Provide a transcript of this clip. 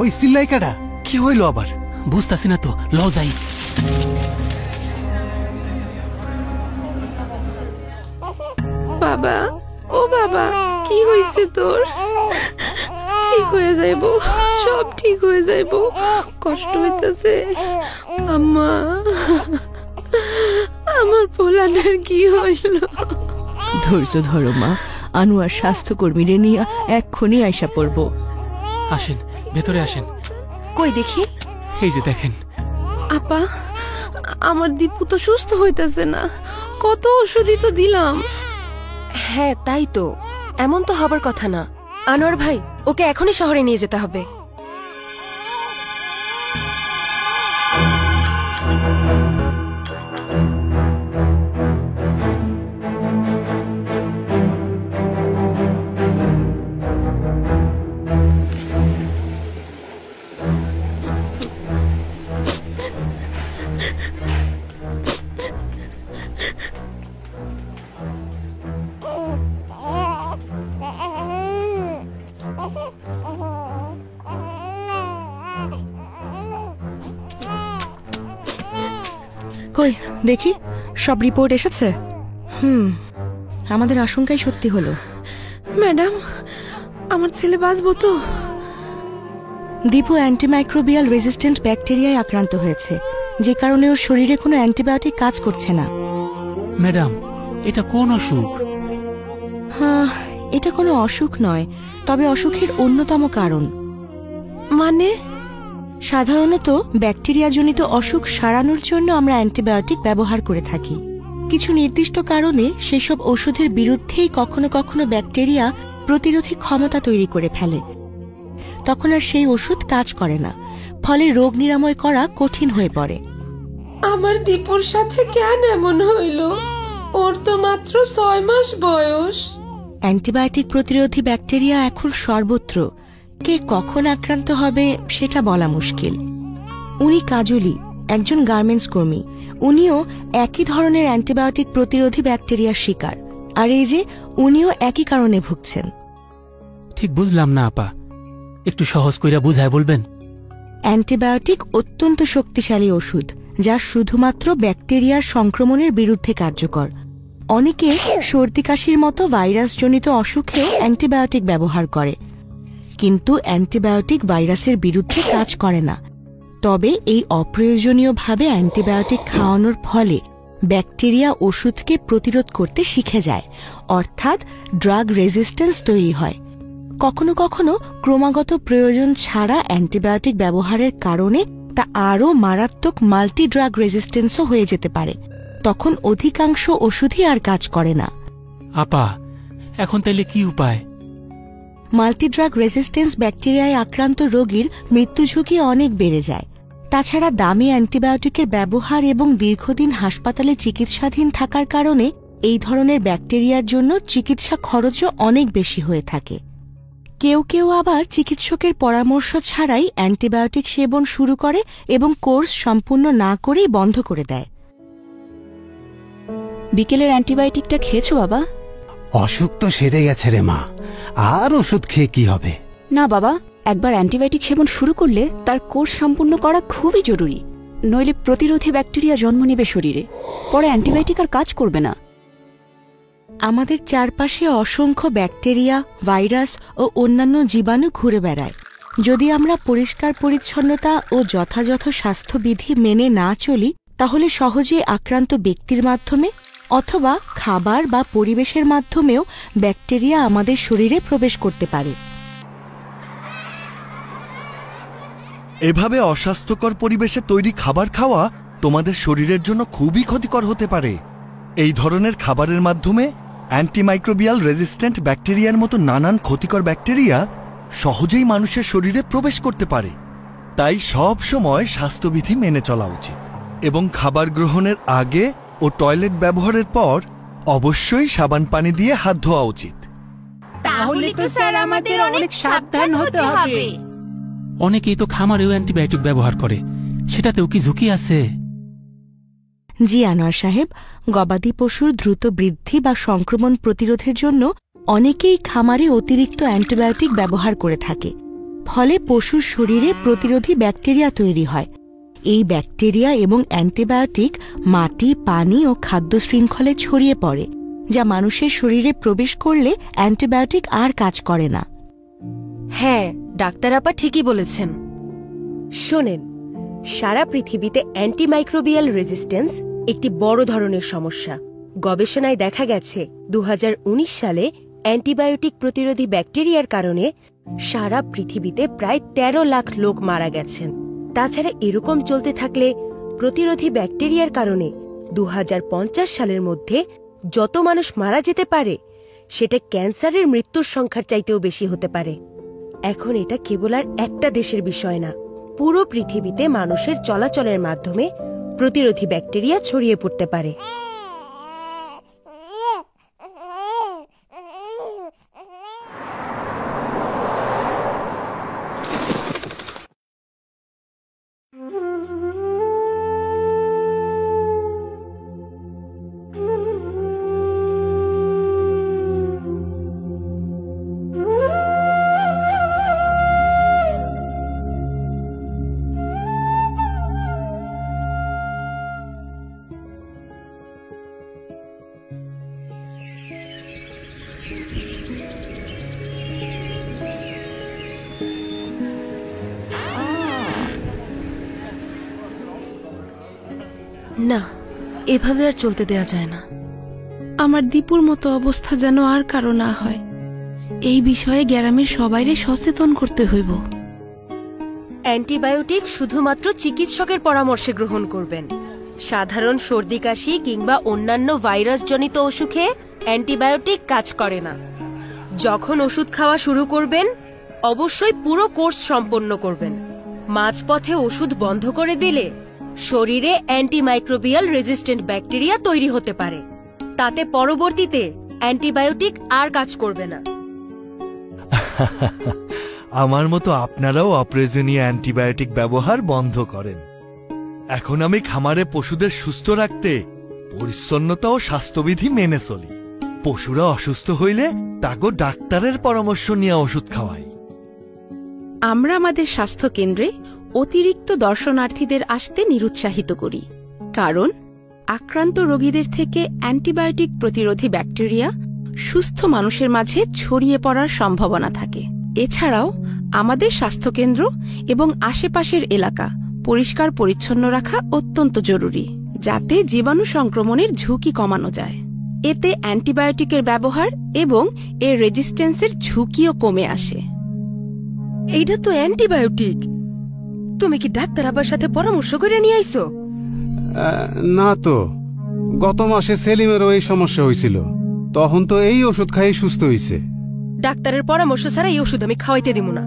ওই সিল্লাই কাটা কি হইল আবার? বুঝতাছি না তো, ল যাই। বাবা, ও বাবা, কি হয়েছে তোর? ঠিক হয়ে যাইব, সব ঠিক হয়ে যাইব। কষ্ট হইতেছে আম্মা, আমার পোলানের কি হইল? ধৈর্য ধরো মা, আনোয়ার স্বাস্থ্যকর্মীরে নিয়ে এক্ষুনি আইসা পড়ব। আসেন, ভেতরে আসেন। কই দেখি। এই যে দেখেন। আপা, আমার দীপু তো সুস্থ হইতেছে না, কত ওষুধই তো দিলাম। হ্যাঁ তাই তো, এমন তো হবার কথা না। আনোয়ার ভাই, ওকে এখনই শহরে নিয়ে যেতে হবে। কই দেখি, সব রিপোর্ট এসেছে? আমাদের আশঙ্কাই সত্যি হলো। ম্যাডাম, আমার ছেলে বাঁচবো তো? দীপু অ্যান্টিমাইক্রোবিয়াল রেজিস্ট্যান্ট ব্যাকটেরিয়ায় আক্রান্ত হয়েছে, যে কারণে ওর শরীরে কোনো অ্যান্টিবায়োটিক কাজ করছে না। ম্যাডাম, এটা কোন অসুখ? হ্যাঁ, এটা কোনো অসুখ নয়, তবে অসুখের অন্যতম কারণ। মানে? সাধারণত ব্যাকটেরিয়াজনিত অসুখ সারানোর জন্য আমরা অ্যান্টিবায়োটিক ব্যবহার করে থাকি। কিছু নির্দিষ্ট কারণে সেসব ওষুধের বিরুদ্ধেই কখনো কখনো ব্যাকটেরিয়া প্রতিরোধী ক্ষমতা তৈরি করে ফেলে। তখন আর সেই ওষুধ কাজ করে না, ফলে রোগ নিরাময় করা কঠিন হয়ে পড়ে। আমার দীপুর সাথে কেন এমন হইল? ওর তো মাত্র 6 মাস বয়স। অ্যান্টিবায়োটিক প্রতিরোধী ব্যাকটেরিয়া এখন সর্বত্র, কে কখন আক্রান্ত হবে সেটা বলা মুশকিল। উনি কাজলি, একজন গার্মেন্টস কর্মী। উনিও একই ধরনের অ্যান্টিবায়োটিক প্রতিরোধী ব্যাকটেরিয়ার শিকার, আর এই যে উনিও একই কারণে ভুগছেন। ঠিক বুঝলাম না আপা, একটু সহজ কইরা বুঝায় বলবেন? অ্যান্টিবায়োটিক অত্যন্ত শক্তিশালী ওষুধ, যা শুধুমাত্র ব্যাকটেরিয়ার সংক্রমণের বিরুদ্ধে কার্যকর। অনেকে সর্দি কাশির মতো ভাইরাসজনিত অসুখেও অ্যান্টিবায়োটিক ব্যবহার করে, কিন্তু অ্যান্টিবায়োটিক ভাইরাসের বিরুদ্ধে কাজ করে না। তবে এই অপ্রয়োজনীয়ভাবে অ্যান্টিবায়োটিক খাওয়ানোর ফলে ব্যাকটেরিয়া ওষুধকে প্রতিরোধ করতে শিখে যায়, অর্থাৎ ড্রাগ রেজিস্ট্যান্স তৈরি হয়। কখনো কখনো ক্রমাগত প্রয়োজন ছাড়া অ্যান্টিবায়োটিক ব্যবহারের কারণে তা আরও মারাত্মক মাল্টি ড্রাগ রেজিস্ট্যান্সও হয়ে যেতে পারে। তখন অধিকাংশ ওষুধই আর কাজ করে না। আপা, এখন তাইলে কি উপায়? মাল্টিড্রাগ রেজিস্ট্যান্স ব্যাকটেরিয়ায় আক্রান্ত রোগীর মৃত্যু ঝুঁকি অনেক বেড়ে যায়। তাছাড়া দামি অ্যান্টিবায়োটিকের ব্যবহার এবং দীর্ঘদিন হাসপাতালে চিকিৎসাধীন থাকার কারণে এই ধরনের ব্যাকটেরিয়ার জন্য চিকিৎসা খরচও অনেক বেশি হয়ে থাকে। কেউ কেউ আবার চিকিৎসকের পরামর্শ ছাড়াই অ্যান্টিবায়োটিক সেবন শুরু করে এবং কোর্স সম্পূর্ণ না করেই বন্ধ করে দেয়। বিকেলের অ্যান্টিবায়োটিকটা খেয়েছো বাবা? অসুখ তো সেরে গেছে রে মা, আর ওষুধ খেয়ে কি হবে? না বাবা, একবার অ্যান্টিবায়োটিক সেবন শুরু করলে তার কোর্স সম্পূর্ণ করা খুবই জরুরি, নইলে প্রতিরোধী ব্যাকটেরিয়া জন্ম নেবে শরীরে, পরে অ্যান্টিবায়োটিক আর কাজ করবে না। আমাদের চারপাশে অসংখ্য ব্যাকটেরিয়া, ভাইরাস ও অন্যান্য জীবাণু ঘুরে বেড়ায়। যদি আমরা পরিষ্কার পরিচ্ছন্নতা ও যথাযথ স্বাস্থ্যবিধি মেনে না চলি, তাহলে সহজে আক্রান্ত ব্যক্তির মাধ্যমে অথবা খাবার বা পরিবেশের মাধ্যমেও ব্যাকটেরিয়া আমাদের শরীরে প্রবেশ করতে পারে। এভাবে অস্বাস্থ্যকর পরিবেশে তৈরি খাবার খাওয়া তোমাদের শরীরের জন্য খুবই ক্ষতিকর হতে পারে। এই ধরনের খাবারের মাধ্যমে অ্যান্টিমাইক্রোবিয়াল রেজিস্ট্যান্ট ব্যাকটেরিয়ার মতো নানান ক্ষতিকর ব্যাকটেরিয়া সহজেই মানুষের শরীরে প্রবেশ করতে পারে। তাই সব সময় স্বাস্থ্যবিধি মেনে চলা উচিত এবং খাবার গ্রহণের আগে ও টয়লেট ব্যবহারের পর অবশ্যই সাবান পানি দিয়ে হাত ধোয়া উচিত। তাহলে তো স্যার আমাদের অনেক সাবধান হতে হবে। অনেকেই তো খামারেও অ্যান্টিবায়োটিক ব্যবহার করে, সেটাতেও কি ঝুঁকি আছে? জি আনোয়ার সাহেব, গবাদি পশুর দ্রুত বৃদ্ধি বা সংক্রমণ প্রতিরোধের জন্য অনেকেই খামারে অতিরিক্ত অ্যান্টিবায়োটিক ব্যবহার করে থাকে। ফলে পশুর শরীরে প্রতিরোধী ব্যাকটেরিয়া তৈরি হয়। এই ব্যাকটেরিয়া এবং অ্যান্টিবায়োটিক মাটি, পানি ও খাদ্য শৃঙ্খলে ছড়িয়ে পড়ে, যা মানুষের শরীরে প্রবেশ করলে অ্যান্টিবায়োটিক আর কাজ করে না। হ্যাঁ, ডাক্তার আপা ঠিকই বলেছেন। শোনেন, সারা পৃথিবীতে অ্যান্টিমাইক্রোবিয়াল রেজিস্ট্যান্স একটি বড় ধরনের সমস্যা। গবেষণায় দেখা গেছে 2019 সালে অ্যান্টিবায়োটিক প্রতিরোধী ব্যাকটেরিয়ার কারণে সারা পৃথিবীতে প্রায় 13 লাখ লোক মারা গেছেন। তাছাড়া এরকম চলতে থাকলে প্রতিরোধী ব্যাকটেরিয়ার কারণে 2050 সালের মধ্যে যত মানুষ মারা যেতে পারে সেটা ক্যান্সারের মৃত্যুর সংখ্যার চাইতেও বেশি হতে পারে। এখন এটা কেবল আর একটা দেশের বিষয় না, পুরো পৃথিবীতে মানুষের চলাচলের মাধ্যমে প্রতিরোধী ব্যাকটেরিয়া ছড়িয়ে পড়তে পারে। না, এভাবে আর চলতে দেয়া যায় না। আমার দীপুর মতো অবস্থা যেন আর কারো না হয়, এই বিষয়ে গ্রামের সবাইরে সচেতন করতে হইব। অ্যান্টিবায়োটিক শুধুমাত্র চিকিৎসকের পরামর্শে গ্রহণ করবেন। সাধারণ সর্দি কাশি কিংবা অন্যান্য ভাইরাসজনিত অসুখে অ্যান্টিবায়োটিক কাজ করে না। যখন ওষুধ খাওয়া শুরু করবেন অবশ্যই পুরো কোর্স সম্পন্ন করবেন। মাঝপথে ওষুধ বন্ধ করে দিলে শরীরে অ্যান্টিমাইক্রোবিয়াল রেজিস্ট্যান্ট ব্যাকটেরিয়া তৈরি হতে পারে, তাতে পরবর্তীতে অ্যান্টিবায়োটিক আর কাজ করবে না। আমার মতো আপনারাও অপ্রয়োজনীয় অ্যান্টিবায়োটিক ব্যবহার বন্ধ করেন। এখন আমি খামারে পশুদের সুস্থ রাখতে পরিচ্ছন্নতা ও স্বাস্থ্যবিধি মেনে চলি। পশুরা অসুস্থ হইলে তাকে ডাক্তারের পরামর্শ নিয়ে ওষুধ খাওয়াই। আমরা আমাদের স্বাস্থ্য কেন্দ্রে অতিরিক্ত দর্শনার্থীদের আসতে নিরুৎসাহিত করি, কারণ আক্রান্ত রোগীদের থেকে অ্যান্টিবায়োটিক প্রতিরোধী ব্যাকটেরিয়া সুস্থ মানুষের মাঝে ছড়িয়ে পড়ার সম্ভাবনা থাকে। এছাড়াও আমাদের স্বাস্থ্যকেন্দ্র এবং আশেপাশের এলাকা পরিষ্কার পরিচ্ছন্ন রাখা অত্যন্ত জরুরি, যাতে জীবাণু সংক্রমণের ঝুঁকি কমানো যায়। এতে অ্যান্টিবায়োটিকের ব্যবহার এবং এর রেজিস্ট্যান্সের ঝুঁকিও কমে আসে। এইটা তো অ্যান্টিবায়োটিক। তুমি কি ডাক্তার আবার সাথে পরামর্শ করে নিয়ে আইছো? না তো, গত মাসে সেলিমেরও এই সমস্যা হয়েছিল, তখন তো এই ওষুধ খাই সুস্থ হয়েছে। ডাক্তারের পরামর্শ ছাড়া এই ওষুধ আমি খাওয়াইতে দিব না।